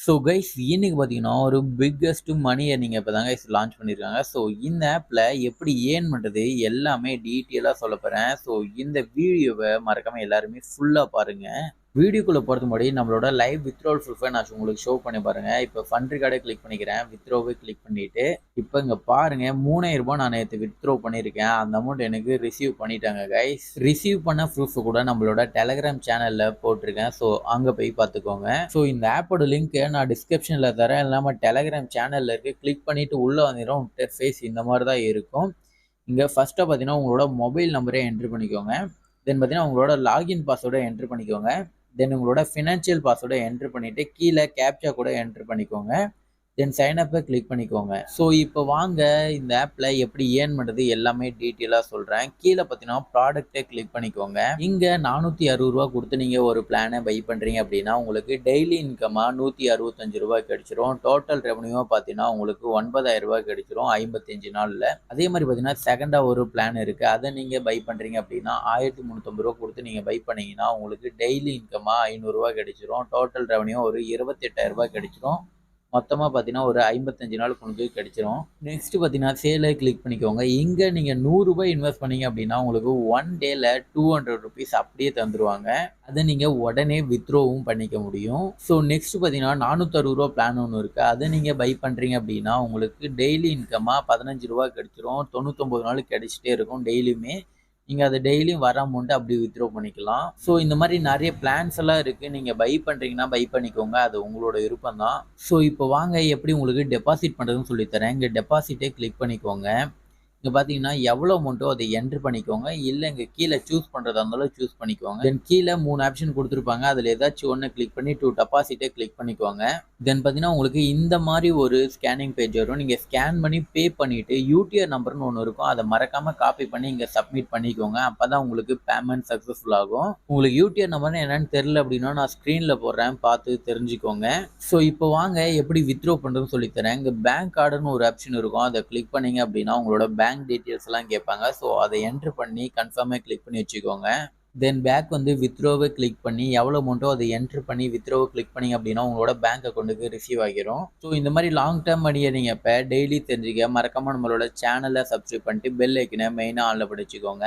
So guys இன்னைக்கு பார்த்தீங்கன்னா, ஒரு பிக்கெஸ்ட் மணி ஏர்னிங் ஆப் தான் கைஸ் லான்ச் பண்ணியிருக்காங்க. ஸோ இந்த ஆப்ல எப்படி ஏர்ன் பண்றது எல்லாமே டீட்டெயிலா சொல்லப் போறேன். ஸோ இந்த வீடியோவ மறக்காம எல்லாருமே ஃபுல்லா பாருங்க. வீடியோக்குள்ள போறதுக்கு முன்னாடி நம்மளோட லைவ் வித்ட்ராவல் ப்ரூஃபை நான் உங்களுக்கு ஷோ பண்ணி பாருங்க. இப்போ ஃபண்ட் ரிகார்டை கிளிக் பண்ணிக்கிறேன். வித்ட்ரோவை கிளிக் பண்ணிட்டு இப்போ இங்க பாருங்க 3000 ரூபாய் நான் நேற்று வித்ட்ரோ பண்ணியிருக்கேன். அந்த அமௌண்ட் எனக்கு ரிசீவ் பண்ணிட்டாங்க கைஸ். ரிசீவ் பண்ண ப்ரூஃப் கூட நம்மளோட டெலகிராம் சேனல்ல போட்டிருக்கேன். ஸோ அங்க போய் பார்த்துக்கோங்க. ஸோ இந்த ஆப்போட லிங்க் நான் டிஸ்கிரிப்ஷன்ல தரேன். இல்லாம டெலகிராம் சேனல்ல இருக்கு. கிளிக் பண்ணிட்டு உள்ள வந்துடும். இன்டர்ஃபேஸ் இந்த மாதிரி தான் இருக்கும். இங்க ஃபர்ஸ்டா பார்த்தீங்கன்னா உங்களோட மொபைல் நம்பரை என்ட்ரு பண்ணிக்கோங்க. தென் பார்த்தீங்கன்னா உங்களோட லாகின் பாஸ்வேர்டை என்ட்ரு பண்ணிக்கோங்க. தென் உங்களோட ஃபினான்ஷியல் பாஸ்வேர்டை என்ட்ரு பண்ணிட்டு கீழே கேப்சா கூட என்ட்ரு பண்ணிக்கோங்க. தென் சைன் அப்பை கிளிக் பண்ணிக்கோங்க. ஸோ இப்போ வாங்க இந்த ஆப்பில் எப்படி ஏர்ன் பண்ணுறது எல்லாமே டீட்டெயிலாக சொல்கிறேன். கீழே பார்த்தீங்கன்னா ப்ராடக்ட்டை கிளிக் பண்ணிக்கோங்க. இங்கே 460 ரூபா கொடுத்து நீங்கள் ஒரு பிளானை பை பண்ணுறீங்க அப்படின்னா உங்களுக்கு டெய்லி இன்கமாக 165 ரூபாய் கிடைச்சிரும். டோட்டல் ரெவன்யூவாக பார்த்தீங்கன்னா உங்களுக்கு 9000 ரூபாய் கிடைச்சிரும் 55 நாளில். அதே மாதிரி பார்த்தீங்கன்னா செகண்டாக ஒரு பிளான் இருக்குது. அதை நீங்கள் பை பண்ணுறீங்க அப்படின்னா 1350 ரூபா கொடுத்து நீங்கள் பை பண்ணீங்கன்னா உங்களுக்கு டெய்லி இன்கமாக 500 ரூபாய் கிடைச்சிரும். டோட்டல் ரெவன்யூ ஒரு 28,000 ரூபாய் கிடைச்சிரும். மொத்தமாக பார்த்தீங்கன்னா ஒரு 55 நாளுக்கு உங்களுக்கு கிடைச்சிரும். நெக்ஸ்ட் பார்த்தீங்கன்னா சேலை கிளிக் பண்ணிக்கோங்க. இங்கே நீங்கள் 100 ரூபாய் இன்வெஸ்ட் பண்ணீங்க அப்படின்னா உங்களுக்கு 1 டேல 200 ருபீஸ் அப்படியே தந்துருவாங்க. அதை நீங்கள் உடனே வித்ட்ரோவும் பண்ணிக்க முடியும். ஸோ நெக்ஸ்ட் பார்த்தீங்கன்னா 460 ரூபா பிளான் ஒன்று இருக்குது. அதை நீங்கள் பை பண்ணுறீங்க அப்படின்னா உங்களுக்கு டெய்லி இன்கமாக 15 ரூபா கிடைச்சிரும். 99 நாளுக்கு கிடைச்சிட்டே இருக்கும் டெய்லியுமே. நீங்கள் அதை டெய்லியும் வர அமௌண்ட்டு அப்படி வித்ட்ரோ பண்ணிக்கலாம். ஸோ இந்த மாதிரி நிறைய பிளான்ஸ் எல்லாம் இருக்குது. நீங்கள் பை பண்ணுறீங்கன்னா பை பண்ணிக்கோங்க. அது உங்களோட விருப்பம் தான். ஸோ இப்போ வாங்க எப்படி உங்களுக்கு டெபாசிட் பண்ணுறதுன்னு சொல்லித்தரேன். இங்கே டெபாசிட்டை கிளிக் பண்ணிக்கோங்க. இங்கே பார்த்தீங்கன்னா எவ்வளோ அமௌண்ட்டோ அதை என்ட்ரு பண்ணிக்கோங்க. இல்லை இங்கே கீழே சூஸ் பண்ணுறதா இருந்தாலும் சூஸ் பண்ணிக்கோங்க. தென் கீழே 3 ஆப்ஷன் கொடுத்துருப்பாங்க. அதில் ஏதாச்சும் ஒன்று கிளிக் பண்ணி டெபாசிட்டை கிளிக் பண்ணிக்கோங்க. தென் பார்த்தீங்கன்னா உங்களுக்கு இந்த மாதிரி ஒரு ஸ்கேனிங் பேஜ் வரும். நீங்கள் ஸ்கேன் பண்ணி பே பண்ணிவிட்டு யூடிஆர் நம்பர்னு ஒன்று இருக்கும். அதை மறக்காமல் காப்பி பண்ணி இங்கே சப்மிட் பண்ணிக்கோங்க. அப்போ தான் உங்களுக்கு பேமெண்ட் சக்ஸஸ்ஃபுல் ஆகும். உங்களுக்கு யூடிஆர் நம்பர்னு என்னன்னு தெரியல அப்படின்னா நான் ஸ்க்ரீனில் போடுறேன், பார்த்து தெரிஞ்சுக்கோங்க. ஸோ இப்போ வாங்க எப்படி வித்ட்ரோ பண்ணுறதுன்னு சொல்லித்தரேன். இங்கே பேங்க் கார்டுன்னு ஒரு ஆப்ஷன் இருக்கும். அதை கிளிக் பண்ணீங்க அப்படின்னா உங்களோட பேங்க் டீட்டெயில்ஸ் எல்லாம் கேட்பாங்க. ஸோ அதை என்ட்ரு பண்ணி கன்ஃபார்மே கிளிக் பண்ணி வச்சுக்கோங்க. தென் பேக் வந்து வித்ட்ரோவை கிளிக் பண்ணி எவ்வளோ அமௌண்ட்டோ அதை என்ட்ரு பண்ணி வித்ட்ரோவை கிளிக் பண்ணிங்க அப்படின்னா உங்களோட பேங்க் அக்கௌண்ட்டுக்கு ரிசீவ் ஆகிரும். ஸோ இந்த மாதிரி லாங் டேர்ம் மணியை நீங்கள் இப்போ டெய்லி தெரிஞ்சுக்க மறக்காமல் நம்மளோட சேனலை சப்ஸ்கிரைப் பண்ணிட்டு பெல் ஐக்கனை மெயினாக ஆனில் படிச்சுக்கோங்க.